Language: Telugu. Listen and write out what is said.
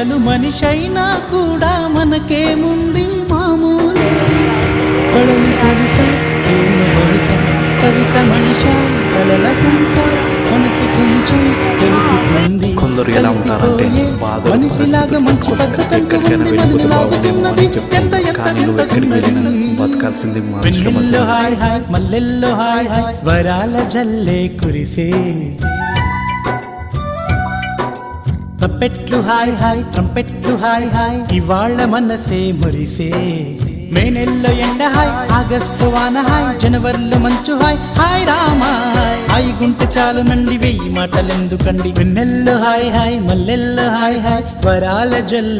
అసలు మనిషైనా కూడా మనకేముంది మామూలు. కళలు తెలుసా ప్రేమ వరుస కవిత మనిష కలల హంస మనసు కొంచెం తెలుసుకుంది. కొందరు ఎలా ఉంటారంటే బాధలు మనిషిలాగా మంచి పద్ధతంటూ ఉంది వదిలిలాగుతున్నది ఎంత ఎంత వింతగున్నది. బతకాల్సింది వెన్నెల్లో హాయ్ హాయ్ మల్లెల్లో హాయ్ హాయ్ వరాల జల్లే కురిసే. తప్పెట్లు హాయ్ హాయ్ ట్రంపెట్లు హాయ్ హాయ్ ఇవాళ్ళ మనసే మురిసే. మే నెలలో ఎండ హాయ్ ఆగస్టు వాన హాయ్ జనవరిలో మంచు హాయ్ హాయ్ రామా హాయ్. హాయ్ గుంటె చాలు నండి వెయ్యి మాటలెందుకండి. వెన్నెల్లో హాయ్ హాయ్ మల్లెల్లో హాయ్ హాయ్ వరాల జల్